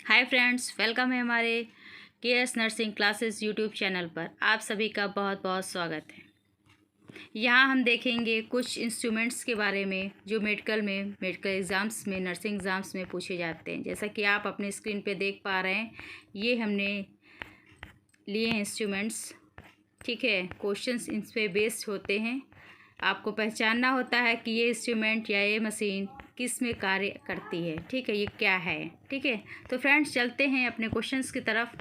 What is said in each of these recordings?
Hi friends, welcome है हमारे KS nursing classes YouTube channel पर। आप सभी का बहुत बहुत स्वागत है। यहाँ हम देखेंगे कुछ इंस्ट्रूमेंट्स के बारे में जो मेडिकल एग्ज़ाम्स में, नर्सिंग एग्ज़ाम्स में पूछे जाते हैं। जैसा कि आप अपने स्क्रीन पे देख पा रहे हैं, ये हमने लिए हैं इंस्ट्रूमेंट्स। ठीक है, क्वेश्चंस इन पे बेस्ड होते हैं। आपको पहचानना होता है कि ये इंस्ट्रूमेंट या ये मशीन किस में कार्य करती है। ठीक है, ये क्या है। ठीक है, तो फ्रेंड्स चलते हैं अपने क्वेश्चंस की तरफ।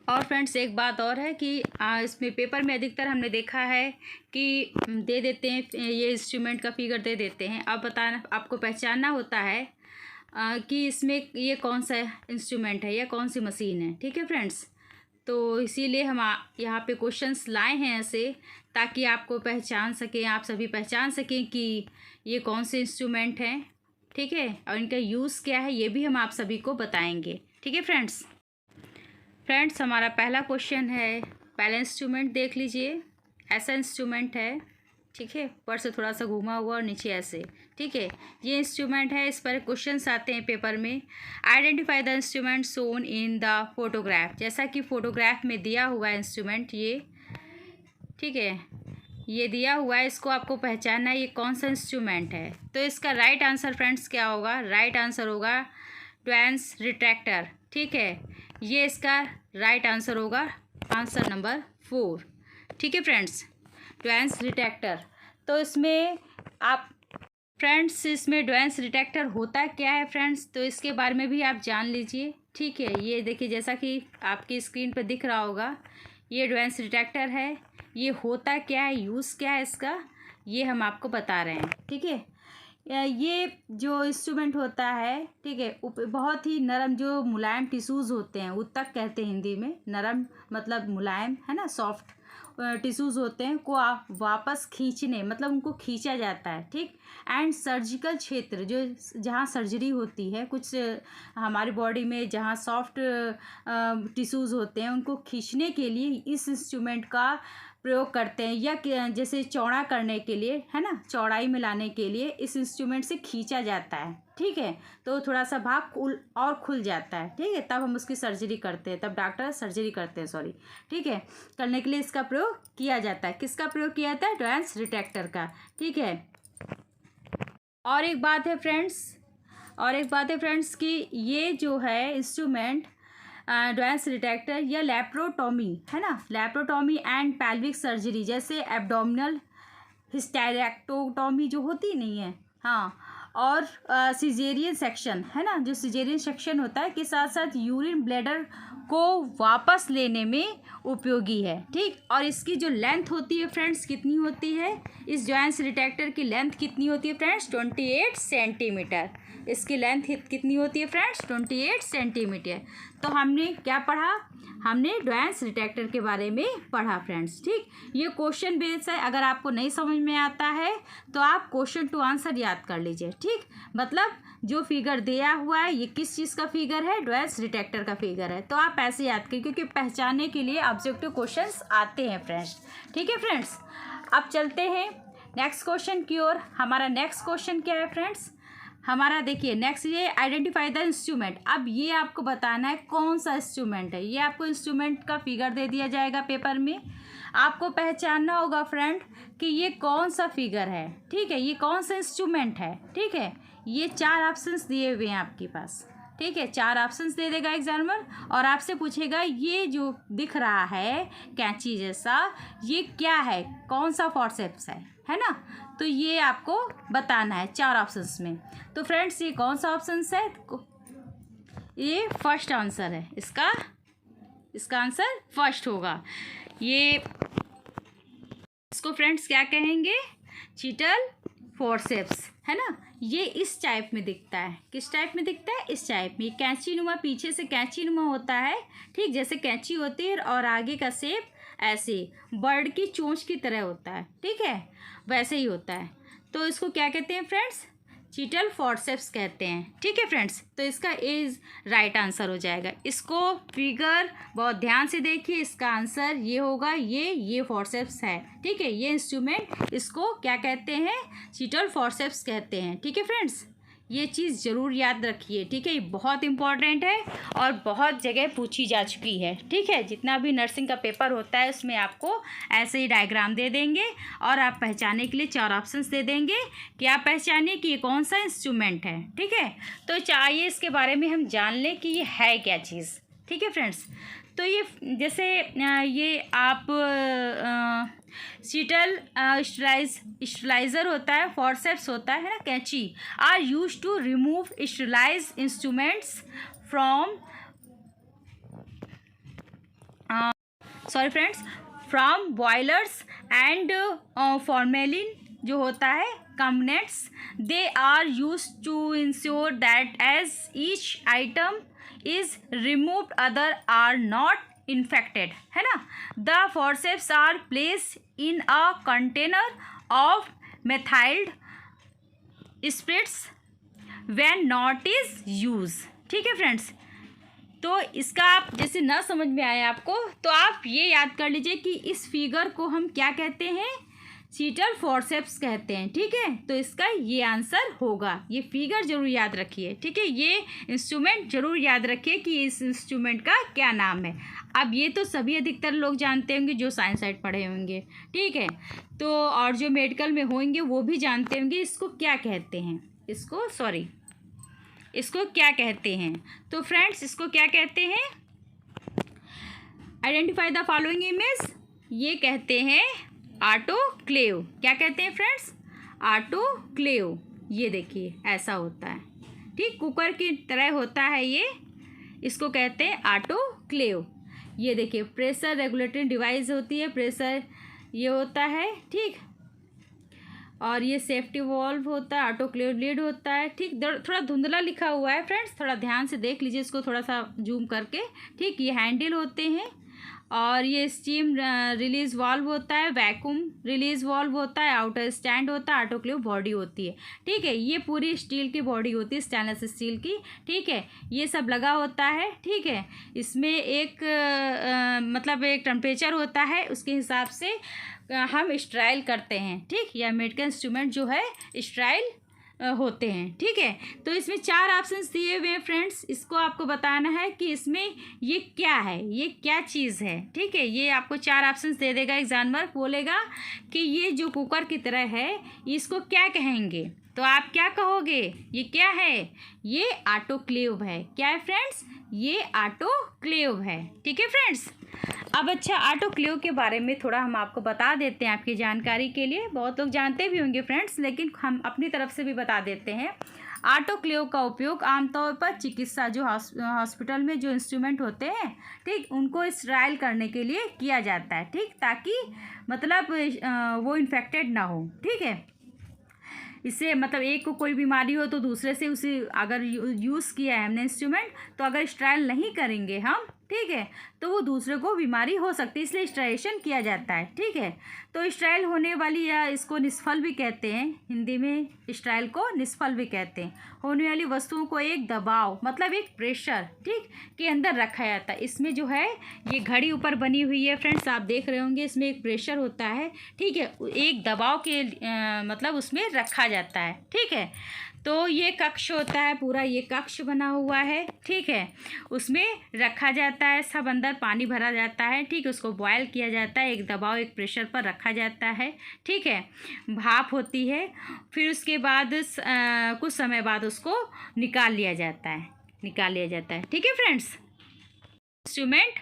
और फ्रेंड्स एक बात और है कि इसमें पेपर में अधिकतर हमने देखा है कि दे देते हैं, ये इंस्ट्रूमेंट का फिगर दे देते हैं। अब बताना, आपको पहचानना होता है कि इसमें ये कौन सा इंस्ट्रूमेंट है या कौन सी मशीन है। ठीक है फ्रेंड्स, तो इसीलिए हम यहाँ पे क्वेश्चंस लाए हैं ऐसे, ताकि आपको पहचान सकें, आप सभी पहचान सकें कि ये कौन से इंस्ट्रूमेंट हैं। ठीक है, और इनका यूज़ क्या है ये भी हम आप सभी को बताएंगे। ठीक है फ्रेंड्स, हमारा पहला क्वेश्चन है। पहला इंस्ट्रूमेंट देख लीजिए, ऐसा इंस्ट्रूमेंट है। ठीक है, ऊपर से थोड़ा सा घुमा हुआ और नीचे ऐसे। ठीक है, ये इंस्ट्रूमेंट है, इस पर क्वेश्चंस आते हैं पेपर में। Identify the instrument shown in the photograph. जैसा कि फोटोग्राफ में दिया हुआ है इंस्ट्रूमेंट ये। ठीक है, ये दिया हुआ है, इसको आपको पहचानना है ये कौन सा इंस्ट्रूमेंट है। तो इसका राइट आंसर फ्रेंड्स क्या होगा? राइट आंसर होगा ट्वांस रिट्रैक्टर। ठीक है, ये इसका राइट आंसर होगा, आंसर नंबर 4। ठीक है फ्रेंड्स, ट्वांस रिट्रैक्टर। तो इसमें आप फ्रेंड्स, इसमें ट्वांस रिट्रैक्टर होता क्या है फ्रेंड्स, तो इसके बारे में भी आप जान लीजिए। ठीक है, ये देखिए जैसा कि आपकी स्क्रीन पर दिख रहा होगा, ये ट्वांस रिट्रैक्टर है। ये होता क्या है, यूज़ क्या है इसका, ये हम आपको बता रहे हैं। ठीक है, ये जो इंस्ट्रूमेंट होता है, ठीक है, बहुत ही नरम, जो मुलायम टिश्यूज़ होते हैं, उत्तक कहते हैं हिंदी में। नरम मतलब मुलायम है ना, सॉफ्ट टिश्यूज़ होते हैं को आप वापस खींचने, मतलब उनको खींचा जाता है। ठीक, एंड सर्जिकल क्षेत्र, जो जहाँ सर्जरी होती है, कुछ हमारी बॉडी में जहाँ सॉफ्ट टिश्यूज़ होते हैं, उनको खींचने के लिए इस इंस्ट्रूमेंट का प्रयोग करते हैं, या जैसे चौड़ा करने के लिए, है ना, चौड़ाई में लाने के लिए इस इंस्ट्रूमेंट से खींचा जाता है। ठीक है, तो थोड़ा सा भाग खुल जाता है। ठीक है, तब हम उसकी सर्जरी करते हैं, तब डॉक्टर सर्जरी करते हैं, सॉरी। ठीक है, करने के लिए इसका प्रयोग किया जाता है। किसका प्रयोग किया जाता है? ट्वांस रिट्रैक्टर का। ठीक है, और एक बात है फ्रेंड्स कि ये जो है इंस्ट्रूमेंट ट्वांस रिट्रैक्टर या लैप्रोटॉमी, है ना, लैप्रोटॉमी एंड पेल्विक सर्जरी, जैसे एब्डोमिनल हिस्टेरेक्टोटॉमी जो होती नहीं है, हाँ, और सिजेरियन सेक्शन, है ना, जो सिजेरियन सेक्शन होता है, के साथ साथ यूरिन ब्लैडर को वापस लेने में उपयोगी है। ठीक, और इसकी जो लेंथ होती है फ्रेंड्स, कितनी होती है, इस ट्वांस रिट्रैक्टर की लेंथ कितनी होती है फ्रेंड्स? 28 सेंटीमीटर। इसकी लेंथ कितनी होती है फ्रेंड्स? 28 सेंटीमीटर। तो हमने क्या पढ़ा? हमने ट्वांस रिट्रैक्टर के बारे में पढ़ा फ्रेंड्स। ठीक, ये क्वेश्चन बेस है, अगर आपको नहीं समझ में आता है तो आप क्वेश्चन टू आंसर याद कर लीजिए। ठीक, मतलब जो फिगर दिया हुआ है ये किस चीज़ का फिगर है? ट्वांस रिट्रैक्टर का फिगर है। तो आप ऐसे याद करिए, क्योंकि पहचानने के लिए ऑब्जेक्टिव क्वेश्चंस आते हैं फ्रेंड्स। ठीक है फ्रेंड्स, अब चलते हैं नेक्स्ट क्वेश्चन की ओर। हमारा नेक्स्ट क्वेश्चन क्या है फ्रेंड्स? हमारा देखिए नेक्स्ट, ये आइडेंटिफाई द इंस्ट्रूमेंट। अब ये आपको बताना है कौन सा इंस्ट्रूमेंट है। ये आपको इंस्ट्रूमेंट का फिगर दे दिया जाएगा पेपर में, आपको पहचानना होगा फ्रेंड कि ये कौन सा फिगर है। ठीक है, ये कौन सा इंस्ट्रूमेंट है। ठीक है, ये 4 ऑप्शंस दिए हुए हैं आपके पास। ठीक है, 4 ऑप्शंस दे देगा एग्जामिनर, और आपसे पूछेगा ये जो दिख रहा है कैंची जैसा, ये क्या है, कौन सा फॉर्सेप्स है ना। तो ये आपको बताना है 4 ऑप्शंस में। तो फ्रेंड्स ये कौन सा ऑप्शंस है? ये फर्स्ट आंसर है इसका आंसर फर्स्ट होगा। ये इसको फ्रेंड्स क्या कहेंगे? चीटल फॉर्सेप्स, है ना। ये इस टाइप में दिखता है। किस टाइप में दिखता है? इस टाइप में। कैंची नुमा, पीछे से कैंची नुमा होता है। ठीक, जैसे कैंची होती है, और आगे का शेप ऐसे बर्ड की चोंच की तरह होता है। ठीक है, वैसे ही होता है। तो इसको क्या कहते हैं फ्रेंड्स? चीटल फॉर्सेप्स कहते हैं। ठीक है फ्रेंड्स, तो इसका इज राइट आंसर हो जाएगा। इसको फिगर बहुत ध्यान से देखिए, इसका आंसर ये होगा, ये फॉर्सेप्स है। ठीक है, ये इंस्ट्रूमेंट, इसको क्या कहते हैं? चीटल फॉर्सेप्स कहते हैं। ठीक है फ्रेंड्स, ये चीज़ ज़रूर याद रखिए, ठीक है। ये बहुत इंपॉर्टेंट है और बहुत जगह पूछी जा चुकी है, ठीक है। जितना भी नर्सिंग का पेपर होता है उसमें आपको ऐसे ही डायग्राम दे देंगे और आप पहचानने के लिए 4 ऑप्शंस दे देंगे कि आप पहचानिए कि ये कौन सा इंस्ट्रूमेंट है, ठीक है। तो चाहिए इसके बारे में हम जान लें कि ये है क्या चीज़, ठीक है फ्रेंड्स। तो ये जैसे ये आप सीटल स्टरलाइज़र होता है, फॉरसेप्स होता है ना, कैंची are use to remove sterilize instruments from sorry friends from boilers and formalin जो होता है components, they are use to ensure that as each item is removed other are not infected, है ना। The forceps are placed in a container of methyl spirits when not is used, ठीक है friends. तो इसका आप जैसे ना समझ में आए आपको तो आप ये याद कर लीजिए कि इस फिगर को हम क्या कहते हैं, सीटल फॉरसेप्स कहते हैं, ठीक है। तो इसका ये आंसर होगा, ये फिगर ज़रूर याद रखिए, ठीक है। ये इंस्ट्रूमेंट ज़रूर याद रखिए कि इस इंस्ट्रूमेंट का क्या नाम है। अब ये तो सभी अधिकतर लोग जानते होंगे जो साइंस साइड पढ़े होंगे, ठीक है। तो और जो मेडिकल में होंगे वो भी जानते होंगे इसको क्या कहते हैं, इसको क्या कहते हैं। तो फ्रेंड्स इसको क्या कहते हैं, आइडेंटिफाई द फॉलोइंग इमेज, ये कहते हैं ऑटोक्लेव। क्या कहते हैं फ्रेंड्स, ऑटोक्लेव। ये देखिए ऐसा होता है, ठीक, कुकर की तरह होता है ये, इसको कहते हैं ऑटोक्लेव। ये देखिए प्रेशर रेगुलेटरी डिवाइस होती है, प्रेशर ये होता है, ठीक। और ये सेफ्टी वॉल्व होता है, ऑटोक्लेव लिड होता है, ठीक। थोड़ा धुंधला लिखा हुआ है फ्रेंड्स, थोड़ा ध्यान से देख लीजिए इसको थोड़ा सा जूम करके, ठीक। ये हैंडल होते हैं और ये स्टीम रिलीज़ वाल्व होता है, वैक्यूम रिलीज़ वाल्व होता है, आउटर स्टैंड होता है, ऑटोक्लेव बॉडी होती है, ठीक है। ये पूरी स्टील की बॉडी होती है, स्टेनलेस स्टील की, ठीक है। ये सब लगा होता है, ठीक है। इसमें एक मतलब एक टेम्परेचर होता है, उसके हिसाब से हम स्ट्राइल करते हैं, ठीक। या मेडिकल इंस्ट्रूमेंट जो है स्ट्राइल होते हैं, ठीक है। तो इसमें 4 ऑप्शंस दिए हुए हैं फ्रेंड्स, इसको आपको बताना है कि इसमें ये क्या है, ये क्या चीज़ है, ठीक है। ये आपको 4 ऑप्शंस दे देगा, एग्जामिनर बोलेगा कि ये जो कुकर की तरह है इसको क्या कहेंगे, तो आप क्या कहोगे, ये क्या है, ये ऑटोक्लेव है। क्या है फ्रेंड्स, ये ऑटोक्लेव है, ठीक है फ्रेंड्स। अब अच्छा ऑटोक्लेव के बारे में थोड़ा हम आपको बता देते हैं आपकी जानकारी के लिए, बहुत लोग जानते भी होंगे फ्रेंड्स, लेकिन हम अपनी तरफ से भी बता देते हैं। ऑटोक्लेव का उपयोग आमतौर पर चिकित्सा जो हॉस्पिटल में जो इंस्ट्रूमेंट होते हैं, ठीक, उनको स्टराइल करने के लिए किया जाता है, ठीक, ताकि मतलब वो इन्फेक्टेड ना हो, ठीक है। इससे मतलब एक को कोई बीमारी हो तो दूसरे से उसे अगर यूज़ किया है हमने इंस्ट्रूमेंट, तो अगर स्टराइल नहीं करेंगे हम, ठीक है, तो वो दूसरे को बीमारी हो सकती है, इसलिए स्टराइलेशन किया जाता है, ठीक है। तो स्टराइल होने वाली या इसको निष्फल भी कहते हैं, हिंदी में स्टराइल को निष्फल भी कहते हैं, होने वाली वस्तुओं को एक दबाव मतलब एक प्रेशर, ठीक, के अंदर रखा जाता है। इसमें जो है ये घड़ी ऊपर बनी हुई है फ्रेंड्स, आप देख रहे होंगे, इसमें एक प्रेशर होता है, ठीक है, एक दबाव के मतलब उसमें रखा जाता है, ठीक है। तो ये कक्ष होता है, पूरा ये कक्ष बना हुआ है, ठीक है, उसमें रखा जाता है, सब अंदर पानी भरा जाता है, ठीक, उसको बॉयल किया जाता है, एक दबाव एक प्रेशर पर रखा जाता है, ठीक है, भाप होती है, फिर उसके बाद कुछ समय बाद उसको निकाल लिया जाता है, ठीक है फ्रेंड्स। इंस्ट्रूमेंट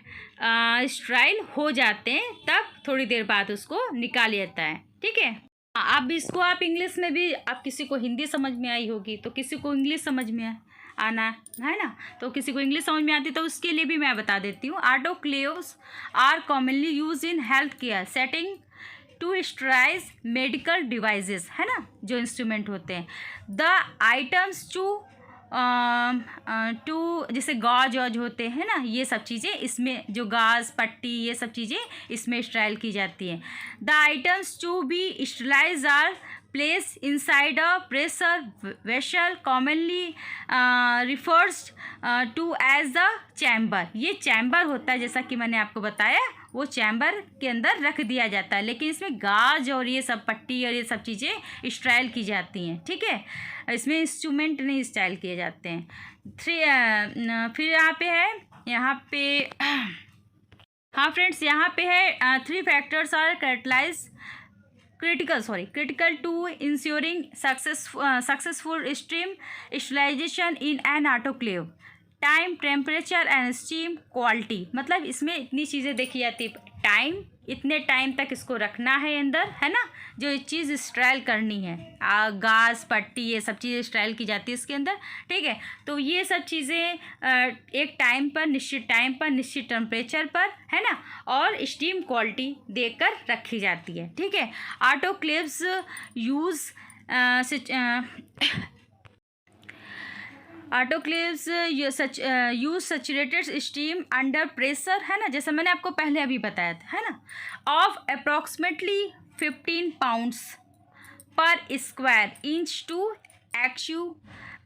स्टराइल हो जाते हैं तब थोड़ी देर बाद उसको निकाल लिया जाता है, ठीक है। अब इसको आप इंग्लिश में भी, आप किसी को हिंदी समझ में आई होगी तो किसी को इंग्लिश समझ में आना है ना, तो किसी को इंग्लिश समझ में आती तो उसके लिए भी मैं बता देती हूँ। Autoclaves are commonly use in health care setting to sterilize medical devices, है ना, जो इंस्ट्रूमेंट होते हैं। द आइटम्स टू जैसे गॉज वॉज होते हैं ना, ये सब चीज़ें इसमें, जो गाज पट्टी ये सब चीज़ें इसमें स्टराइल की जाती हैं। The items to be sterilize are place inside a pressure vessel commonly refers to as the chamber. ये चैम्बर होता है, जैसा कि मैंने आपको बताया, वो चैम्बर के अंदर रख दिया जाता है, लेकिन इसमें गाज और ये सब पट्टी और ये सब चीज़ें स्टाइल की जाती हैं, ठीक है। इसमें इंस्ट्रूमेंट नहीं स्टाइल किए जाते हैं। फिर यहाँ पे हाँ फ्रेंड्स, यहाँ पे है 3 factors are critical to ensuring successful steam sterilization in an autoclave: time, temperature and steam quality. मतलब इसमें इतनी चीज़ें देखी जाती है। टाइम, इतने टाइम तक इसको रखना है अंदर, है ना, जो चीज़ स्ट्राइल करनी है, गाज पट्टी ये सब चीज़ें स्ट्राइल की जाती है इसके अंदर, ठीक है। तो ये सब चीज़ें एक टाइम पर, निश्चित टाइम पर, निश्चित टेम्परेचर पर, है ना, और स्टीम क्वालिटी देकर रखी जाती है, ठीक है। Autoclaves use use saturated steam under pressure, है ना, जैसे मैंने आपको पहले अभी बताया था, है ना, of approximately 15 pounds per square inch to achieve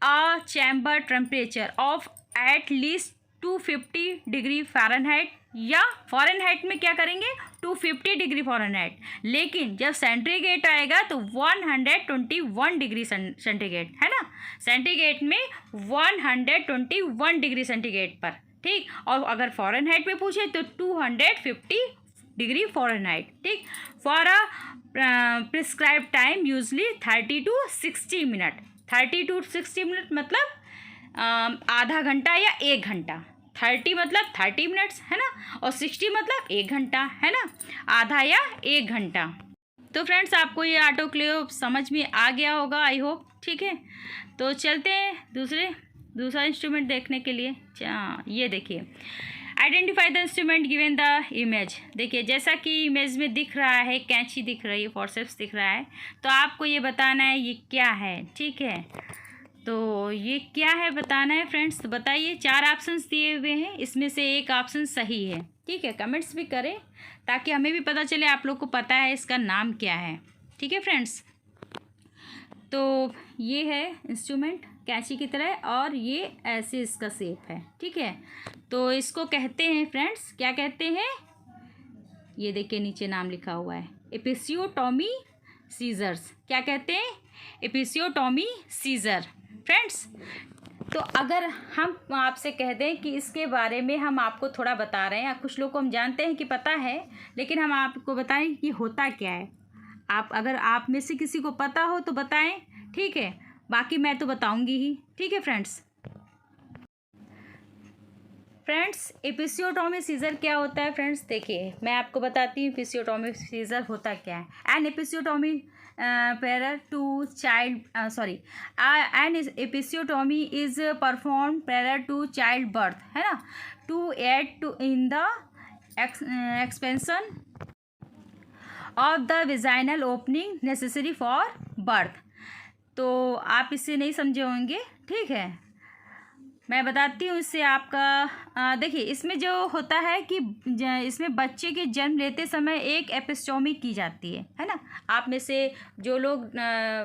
a chamber temperature of at least 250 degree Fahrenheit, या फ़ारेनहाइट में क्या करेंगे 250 डिग्री फ़ारेनहाइट, लेकिन जब सेंटीग्रेड आएगा तो 121 डिग्री सेंटीग्रेड, है ना, सेंटीग्रेड में 121 डिग्री सेंटीग्रेड पर, ठीक। और अगर फ़ारेनहाइट में पूछे तो 250 डिग्री फ़ारेनहाइट, ठीक। For a prescribe time usually 30 to 60 minute. 30 to 60 minute मतलब आधा घंटा या 1 घंटा। 30 मतलब 30 मिनट्स, है ना, और 60 मतलब 1 घंटा, है ना, आधा या 1 घंटा। तो फ्रेंड्स, आपको ये ऑटोक्लेव समझ में आ गया होगा, आई होप, ठीक है। तो चलते हैं दूसरा इंस्ट्रूमेंट देखने के लिए। ये देखिए, identify the instrument given the image. देखिए, जैसा कि इमेज में दिख रहा है, कैंची दिख रही है, फॉरसेप्स दिख रहा है, तो आपको ये बताना है ये क्या है, ठीक है। तो ये क्या है बताना है फ्रेंड्स। तो बताइए, 4 ऑप्शंस दिए हुए हैं, इसमें से एक ऑप्शन सही है, ठीक है। कमेंट्स भी करें ताकि हमें भी पता चले आप लोग को पता है इसका नाम क्या है, ठीक है फ्रेंड्स। तो ये है इंस्ट्रूमेंट कैंची की तरह, और ये ऐसे इसका शेप है, ठीक है। तो इसको कहते हैं फ्रेंड्स, क्या कहते हैं, ये देखिए नीचे नाम लिखा हुआ है, एपिसियोटॉमी सीजर्स। क्या कहते हैं, एपिसियोटॉमी सीजर फ्रेंड्स। तो अगर हम आपसे कह दें कि इसके बारे में हम आपको थोड़ा बता रहे हैं, कुछ लोग को हम जानते हैं कि पता है, लेकिन हम आपको बताएं कि होता क्या है। अगर आप में से किसी को पता हो तो बताएं, ठीक है, बाकी मैं तो बताऊंगी ही, ठीक है फ्रेंड्स। एपिसियोटॉमी सीजर क्या होता है फ्रेंड्स, देखिए मैं आपको बताती हूँ एपिसियोटॉमी सीजर होता क्या है। An episiotomy prior to an episiotomy is performed prior to childbirth, है ना, to aid to in the expansion of the vaginal opening necessary for birth। तो आप इससे नहीं समझे होंगे, ठीक है, मैं बताती हूँ इससे आपका। देखिए, इसमें जो होता है कि इसमें बच्चे के जन्म लेते समय एक एपिस्टोमी की जाती है ना। आप में से जो लोग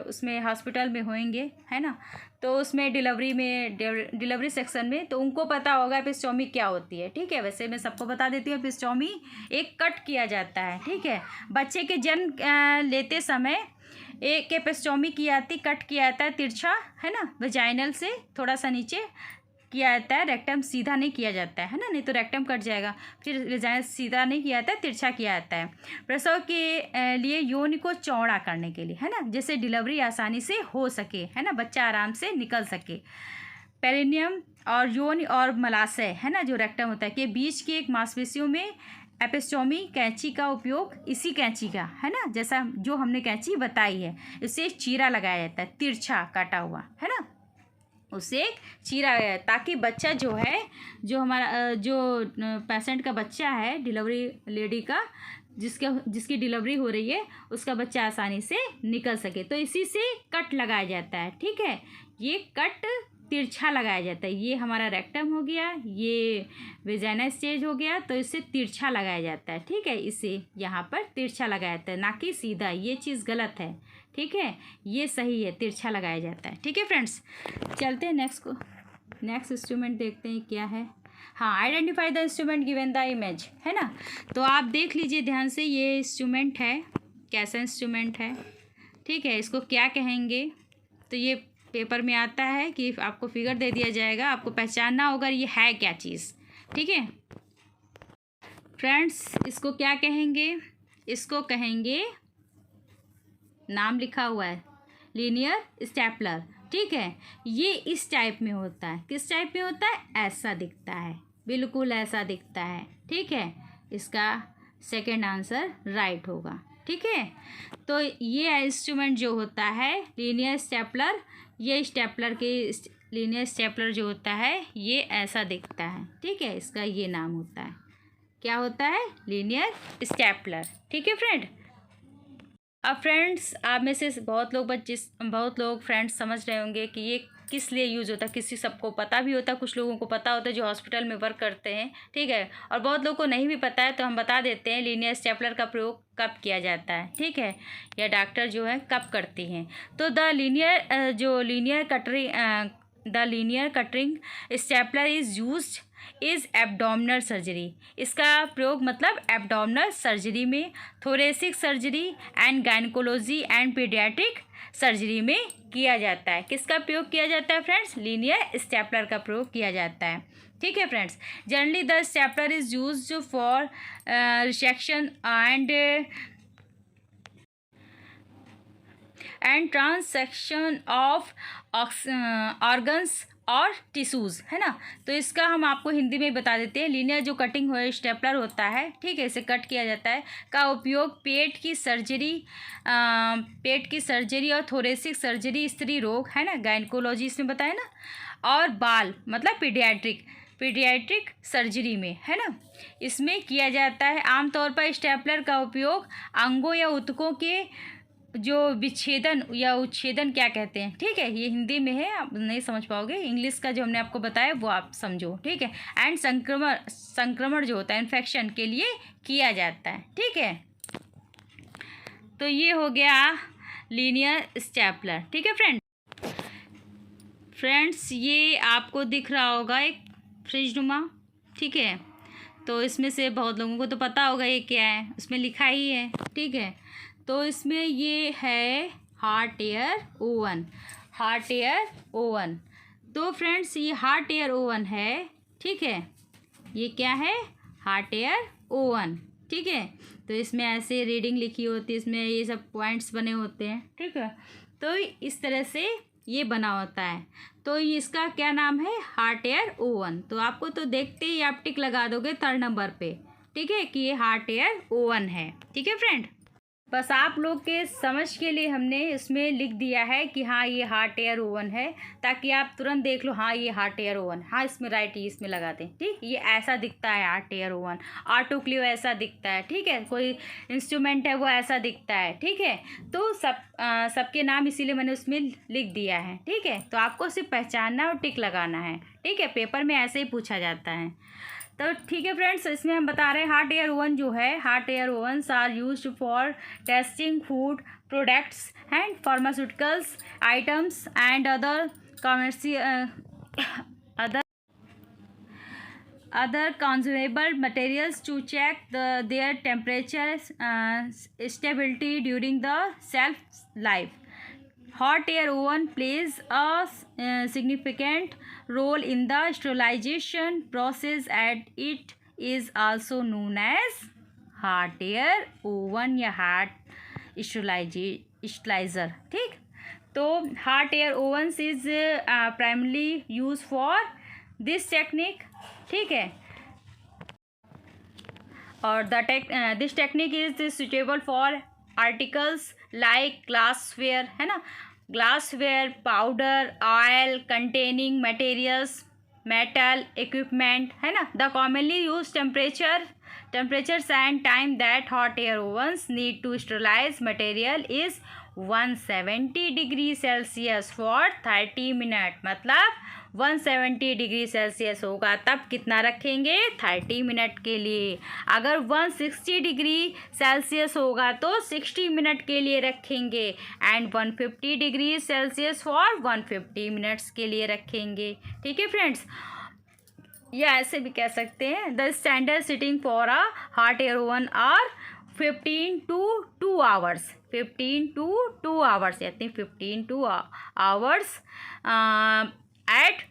उसमें हॉस्पिटल में होंगे, है ना, तो उसमें डिलीवरी सेक्शन में, तो उनको पता होगा एपिस्टोमी क्या होती है, ठीक है। वैसे मैं सबको बता देती हूँ, एपिस्टोमी एक कट किया जाता है, ठीक है। बच्चे के जन्म लेते समय एक एपिस्टोमी की जाती, कट किया जाता है तिरछा, है ना, वेजाइनल से थोड़ा सा नीचे किया जाता है, रेक्टम सीधा नहीं किया जाता है ना, नहीं तो रेक्टम कट जाएगा। फिर वेजाइनल सीधा नहीं किया जाता है, तिरछा किया जाता है प्रसव के लिए, योनि को चौड़ा करने के लिए, है ना, जैसे डिलीवरी आसानी से हो सके, है ना, बच्चा आराम से निकल सके। पेरिनियम और योनि और मलाशय, है ना, जो रेक्टम होता है, के बीच की एक मांसपेशियों में एपिस्टोमी कैंची का उपयोग, इसी कैंची का, है ना, जैसा जो हमने कैंची बताई है, इससे चीरा लगाया जाता है, तिरछा काटा हुआ, है ना, उसे एक चीरा गया, ताकि बच्चा जो है, जो हमारा जो पेशेंट का बच्चा है, डिलीवरी लेडी का, जिसकी डिलीवरी हो रही है, उसका बच्चा आसानी से निकल सके। तो इसी से कट लगाया जाता है, ठीक है। ये कट तिरछा लगाया जाता है। ये हमारा रेक्टम हो गया, ये वेजाइना स्टेज हो गया, तो इसे तिरछा लगाया जाता है, ठीक है। इसे यहाँ पर तिरछा लगाया जाता है, ना कि सीधा। ये चीज़ गलत है, ठीक है, ये सही है, तिरछा लगाया जाता है। ठीक है फ्रेंड्स, चलते हैं नेक्स्ट इंस्ट्रूमेंट देखते हैं क्या है। हाँ, identify the instrument given the image, है ना। तो आप देख लीजिए ध्यान से, ये इंस्ट्रूमेंट है, कैसा इंस्ट्रूमेंट है, ठीक है, इसको क्या कहेंगे। तो ये पेपर में आता है कि आपको फिगर दे दिया जाएगा, आपको पहचानना होगा ये है क्या चीज़। ठीक है फ्रेंड्स, इसको क्या कहेंगे, इसको कहेंगे, नाम लिखा हुआ है लीनियर स्टेपलर। ठीक है, ये इस टाइप में होता है। किस टाइप में होता है, ऐसा दिखता है, बिल्कुल ऐसा दिखता है। ठीक है, इसका सेकंड आंसर राइट होगा। ठीक है, तो ये इंस्ट्रूमेंट जो होता है लीनियर स्टेपलर, ये स्टेपलर के लीनियर स्टेपलर जो होता है ये ऐसा दिखता है। ठीक है, इसका ये नाम होता है, क्या होता है, लीनियर स्टेपलर। ठीक है फ्रेंड। अब फ्रेंड्स, आप में से बहुत लोग फ्रेंड्स समझ रहे होंगे कि ये किस लिए यूज़ होता है। किसी सबको पता भी होता है, कुछ लोगों को पता होता है जो हॉस्पिटल में वर्क करते हैं। ठीक है, और बहुत लोगों को नहीं भी पता है, तो हम बता देते हैं लीनियर स्टेपलर का प्रयोग कब किया जाता है। ठीक है, या डॉक्टर जो है कब करती हैं। तो the linear cutting stapler is used is abdominal surgery. इसका प्रयोग मतलब एब्डोमिनल सर्जरी में, thoracic surgery and gynaecology and paediatric surgery में किया जाता है। किसका प्रयोग किया जाता है फ्रेंड्स, लीनियर स्टेपलर का प्रयोग किया जाता है। ठीक है friends, generally the stapler is used for resection and transaction of organs और टिश्यूज़, है ना। तो इसका हम आपको हिंदी में बता देते हैं। लीनियर जो कटिंग हुआ स्टेपलर होता है, ठीक है, इसे कट किया जाता है, का उपयोग पेट की सर्जरी और थोरेसिक सर्जरी, स्त्री रोग, है ना, गायनकोलॉजी इसमें बताया ना, और बाल मतलब पीडियाट्रिक सर्जरी में, है ना, इसमें किया जाता है। आमतौर पर स्टेपलर का उपयोग अंगों या ऊतकों के जो विच्छेदन या उच्छेदन क्या कहते हैं। ठीक है, ये हिंदी में है, आप नहीं समझ पाओगे, इंग्लिश का जो हमने आपको बताया वो आप समझो। ठीक है, एंड संक्रमण जो होता है, इन्फेक्शन के लिए किया जाता है। ठीक है, तो ये हो गया लीनियर स्टेपलर। ठीक है फ्रेंड्स, ये आपको दिख रहा होगा एक फ्रिजनुमा। ठीक है, तो इसमें से बहुत लोगों को तो पता होगा ये क्या है, उसमें लिखा ही है। ठीक है, तो इसमें ये है हॉट एयर ओवन। तो फ्रेंड्स, ये हॉट एयर ओवन है। ठीक है, ये क्या है, हॉट एयर ओवन। ठीक है, तो इसमें ऐसे रीडिंग लिखी होती है, इसमें ये सब पॉइंट्स बने होते हैं। ठीक है, तो इस तरह से ये बना होता है। तो इसका क्या नाम है, हॉट एयर ओवन। तो आपको तो देखते ही आप टिक लगा दोगे 3rd नंबर पे। ठीक है, कि ये हॉट एयर ओवन है। ठीक है फ्रेंड, बस आप लोग के समझ के लिए हमने इसमें लिख दिया है कि हाँ ये हॉट एयर ओवन है, ताकि आप तुरंत देख लो हाँ ये हॉट एयर ओवन। हाँ, इसमें राइट, इसमें लगा दें। ठीक, ये ऐसा दिखता है हॉट एयर ओवन। ऑटोक्लेव ऐसा दिखता है। ठीक है, कोई इंस्ट्रूमेंट है वो ऐसा दिखता है। ठीक है, तो सबके नाम इसीलिए मैंने उसमें लिख दिया है। ठीक है, तो आपको सिर्फ पहचानना और टिक लगाना है। ठीक है, पेपर में ऐसे ही पूछा जाता है। तो ठीक है फ्रेंड्स, इसमें हम बता रहे हैं हॉट एयर ओवन जो है, hot air ovens are used for testing food products and pharmaceuticals items and other consumable materials to check their temperature stability during the shelf life. Hot air oven plays a significant role in the sterilization process and it is also known as hot air oven या hot sterilizer. ठीक, तो hot air ovens is primarily used for this technique. ठीक है, और this technique is suitable for articles like glassware, है ना, glassware, powder, oil containing materials, metal equipment, है ना. The commonly used temperatures and time that hot air ovens need to sterilize material is 170 degree Celsius for 30 minute. मतलब 170 degree Celsius होगा तब कितना रखेंगे, 30 minute के लिए। अगर 160 डिग्री सेल्सियस होगा तो 60 मिनट के लिए रखेंगे। And 150 degree Celsius for 150 minutes के लिए रखेंगे। ठीक है फ्रेंड्स, या ऐसे भी कह सकते हैं the standard sitting for a hot air oven are 15 to 2 hours, 15 to 2 hours, यानी 15 to hours at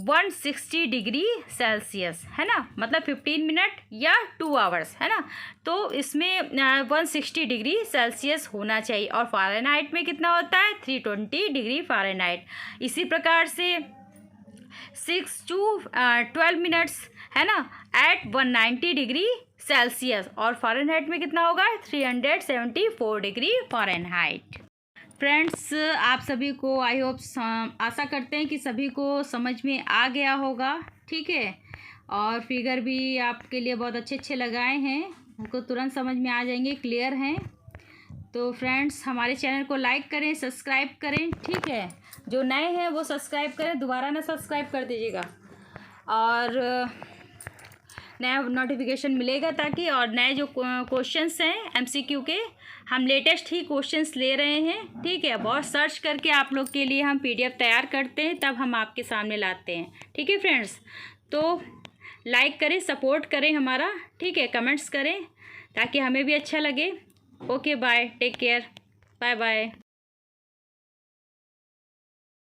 160 degree Celsius, है ना। मतलब 15 मिनट या 2 आवर्स, है ना। तो इसमें 160 डिग्री सेल्सियस होना चाहिए। और फ़ारेनहाइट में कितना होता है, 320 डिग्री फ़ारेनहाइट। इसी प्रकार से 6 to 12 मिनट्स, है ना, एट 190 डिग्री सेल्सियस। और फ़ारेनहाइट में कितना होगा, 374 डिग्री फ़ारेनहाइट। फ्रेंड्स, आप सभी को आई होप, आशा करते हैं कि सभी को समझ में आ गया होगा। ठीक है, और फिगर भी आपके लिए बहुत अच्छे अच्छे लगाए हैं, उनको तुरंत समझ में आ जाएंगे, क्लियर हैं। तो फ्रेंड्स, हमारे चैनल को लाइक करें, सब्सक्राइब करें। ठीक है, जो नए हैं वो सब्सक्राइब करें, दोबारा ना सब्सक्राइब कर दीजिएगा, और नया नोटिफिकेशन मिलेगा ताकि। और नए जो क्वेश्चंस हैं एमसीक्यू के, हम लेटेस्ट ही क्वेश्चंस ले रहे हैं। ठीक है, बहुत सर्च करके आप लोग के लिए हम पीडीएफ तैयार करते हैं, तब हम आपके सामने लाते हैं। ठीक है फ्रेंड्स, तो लाइक करें, सपोर्ट करें हमारा। ठीक है, कमेंट्स करें ताकि हमें भी अच्छा लगे। Okay, bye, take care, bye bye.